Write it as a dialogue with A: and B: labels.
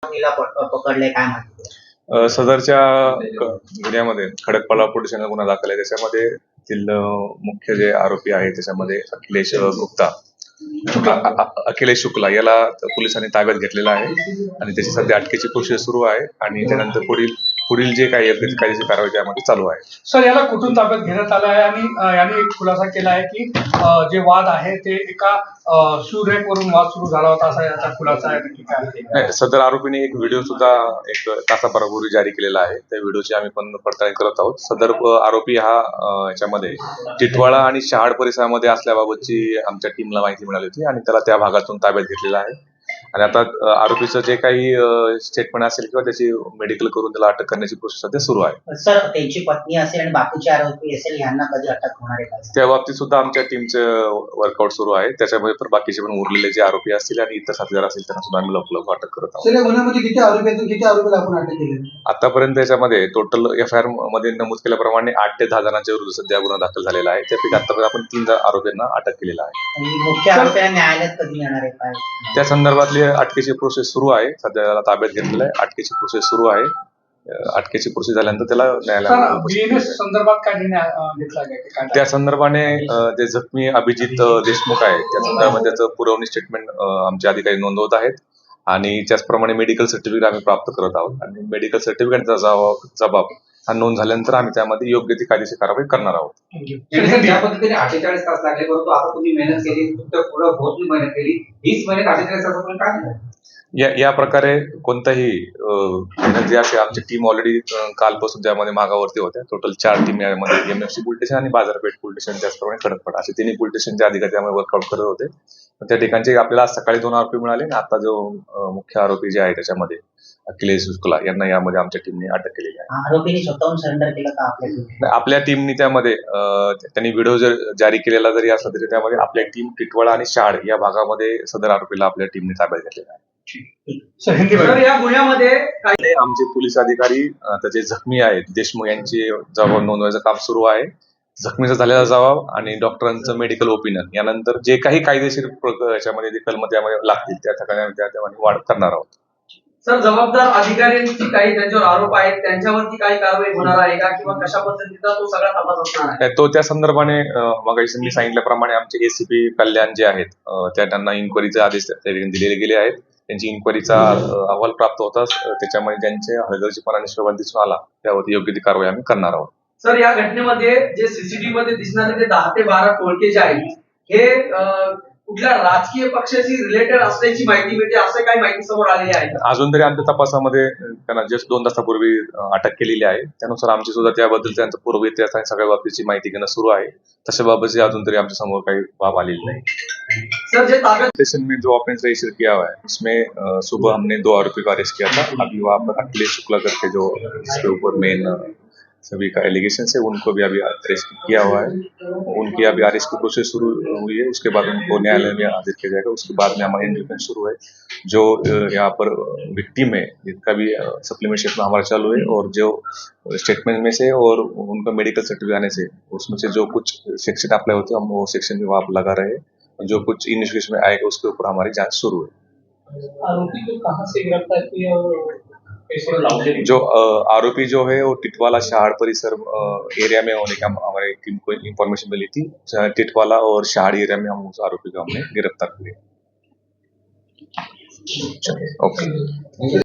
A: तिला पकडले काय माहिती?
B: सदरच्या गुन्ह्यामध्ये खडकपाडा पोलीस ठाण्यात गुन्हा दाखल आहे. त्याच्यामध्ये मुख्य जे आरोपी आहे त्याच्यामध्ये अखिलेश गुप्ता, अखिलेश शुक्ला याला पोलिसांनी ताब्यात घेतलेला आहे आणि त्याची सध्या अटकेची प्रोसेस सुरू आहे आणि त्यानंतर पुढील जे काही कायदेशीर कारवाई त्यामध्ये चालू आहे.
C: सर, याला कुठून ताब्यात घेण्यात आलं आहे आणि याने एक खुलासा केला आहे की जे वाद आहे ते एका शूरेक वरून वाद सुरू झाला होता असा याचा खुलासा आहे.
B: नाही, सदर आरोपीने एक व्हिडिओ सुद्धा एक तासाभरापूर्वी जारी केलेला आहे. त्या व्हिडिओची आम्ही पण पडताळणी करत आहोत. सदर आरोपी हा याच्यामध्ये टिटवाळा आणि शहाड परिसरामध्ये असल्याबाबतची आमच्या टीमला माहिती मिळाली होती आणि त्याला त्या भागातून ताब्यात घेतलेला आहे आणि आता आरोपीचं जे काही स्टेटमेंट असेल किंवा त्याची मेडिकल करून त्याला अटक करण्याची प्रोसेस सध्या सुरू आहे.
A: सर, त्यांची पत्नी असेल आणि बाकीचे आरोपी असेल यांना कधी अटक होणार आहे?
B: त्या बाबतीत सुद्धा आमच्या टीमचं वर्कआउट सुरू आहे. त्याच्यामध्ये पण बाकीचे पण उरलेले जे आरोपी असतील आणि इतर साथीदार असतील त्यांना सुद्धा आम्ही लवकर अटक करत आहोत.
D: या गुन्ह्यामध्ये किती आरोपी आहेत, किती आरोपीला आपण अटक केली?
B: आतापर्यंत याच्यामध्ये टोटल FIR मध्ये नमूद केल्याप्रमाणे 8 ते 10 जणांच्या विरुद्ध सध्या गुन्हा दाखल झालेला आहे. त्यापैकी आतापर्यंत आपण 3 आरोपींना अटक केलेला आहे.
A: आणि मुख्य आरोपीला न्यायालयात कधी येणार आहे काय?
B: त्या संदर्भातली अटकेची प्रोसेस सुरू आहे. सध्या त्याला ताब्यात घेतलेलं आहे. अटकेची प्रोसेस सुरू आहे. अटकेची प्रोसेस झाल्यानंतर त्याला न्यायालयात
C: संदर्भात काय निर्णय घेतला आहे?
B: त्या संदर्भाने जे जखमी अभिजित देशमुख आहे त्या संदर्भात त्याचं पुरवणी स्टेटमेंट आमचे अधिकारी नोंदवत आहेत आणि त्याचप्रमाणे मेडिकल सर्टिफिकेट आम्ही प्राप्त करत आहोत आणि मेडिकल सर्टिफिकेटचा जबाब हा नोंद झाल्यानंतर आम्ही त्यामध्ये योग्य ती कायदेशीर कारवाई करणार आहोत.
E: ज्या पद्धतीने 48 तास लागले, परंतु आता तुम्ही मेहनत केली, पुढे बहुत मेहनत केली, 20 महिन्यात 48 तासापर्यंत काय झालं?
B: या प्रकारे कोणताही जे असे आमची टीम ऑलरेडी कालपासून त्यामध्ये मागावरती होत्या. टोटल 4 टीम यामध्ये MFC पोलीस स्टेशन आणि बाजारपेठ पोलीस स्टेशन त्याचप्रमाणे खडकपाडा असे तिन्ही पोलीस स्टेशनचे अधिकारी त्यामध्ये वर्कआउट करत होते. त्या ठिकाणचे आपल्याला आज सकाळी 2 आरोपी मिळाले आणि आता जो मुख्य आरोपी जे आहे त्याच्यामध्ये अखिलेश शुक्ला यांना यामध्ये आमच्या टीमने अटक केलेली आहे.
A: आरोपीने स्वतःहून सरेंडर केलं का
B: आपल्या टीमने त्यामध्ये त्यांनी व्हिडिओ जर जारी केलेला जरी असला तरी त्यामध्ये आपल्या टीम टिटवाळा आणि शहाड या भागामध्ये सदर आरोपीला आपल्या टीमने ताब्यात घेतलेला आहे.
E: या गुन्ह्यामध्ये
B: आमचे पोलीस अधिकारी त्याचे जखमी आहेत देशमुख यांची जबाब नोंदवायचं काम सुरू आहे. जखमीचा झालेला जबाब आणि डॉक्टरांचं मेडिकल ओपिनियन यानंतर जे काही कायदेशीर याच्यामध्ये जे कलम त्यामध्ये लागतील त्या ठिकाणी त्या वाढ करणार आहोत.
E: सर, जबाबदार अधिकाऱ्यांची काही त्यांच्यावर आरोप आहेत, त्यांच्यावरती काही कारवाई होणार आहे का किंवा कशा पद्धतीचा तो सगळा तपास असणार आहे?
B: तो त्या संदर्भाने मगाशी मी सांगितल्याप्रमाणे आमचे ACP कल्याण जे आहेत त्यांना इन्क्वायरीचे आदेश दिलेले गेले आहेत. त्यांची इन्क्वायरीचा अहवाल प्राप्त होताच त्याच्यामध्ये ज्यांचे हलगर्जीपणा निष्प्रभाव दिसून आला त्यावरती योग्य ती कारवाई आम्ही करणार आहोत.
E: सर, या घटनेमध्ये जे CCTV मध्ये दिसणारे ते 10 ते 12 टोळके जे आहेत हे कुठल्या राजकीय पक्षाशी रिलेटेड असल्याची माहिती मिळते, असं काही माहिती समोर आलेली आहे?
B: अजून तरी आमच्या तपासामध्ये त्यांना जस्ट 2 तासापूर्वी अटक केलेली आहे. त्यानुसार आमची सुद्धा त्याबद्दल त्यांचा पूर्व इतिहास आणि सगळ्या बाबतीची माहिती घेणं सुरू आहे. तशा बाबतची अजून तरी आमच्या समोर काही बाब आलेली नाही.
E: सर, जे ताब्यात
B: स्टेशन में जो ऑफेंस रजिस्टर किया हुआ है उसमें सुबह हमने 2 आरोपी को अरेस्ट किया था. अभी वहाँ पर अखिलेश शुक्ला करके जो जिसके ऊपर मेन सभी का एलिगेशन है उनको भी अभी अरेस्ट किया हुआ है. उनकी अभी अरेस्ट की प्रोसेस शुरू हुई है. उसके बाद उनको न्यायालय में हाजिर किया जाएगा. उसके बाद में हमारी इन्वेस्टिगेशन शुरू है. जो यहाँ पर विक्टिम है जिनका भी सप्लीमेंट स्टेटमेंट हमारा चालू है और जो स्टेटमेंट में से और उनका मेडिकल सर्टिफिकेट आने से उसमें से जो कुछ सेक्शन अप्लाई होते हैं हम वो सेक्शन भी वहाँ पर लगा रहे हैं. जो कुछ इन्वेस्टिगेशन में आएगा उसके ऊपर हमारी जांच शुरू है.
C: आरोपी को कहां से गिरफ्तार किया और
B: जो आरोपी जो है वो टिटवाला शहाड़ परिसर एरिया में होने का हमारे टीम को इंफॉर्मेशन मिली थी. टिटवाला और शहाड़ एरिया में हम उस आरोपी को हमने गिरफ्तार किया. ओके.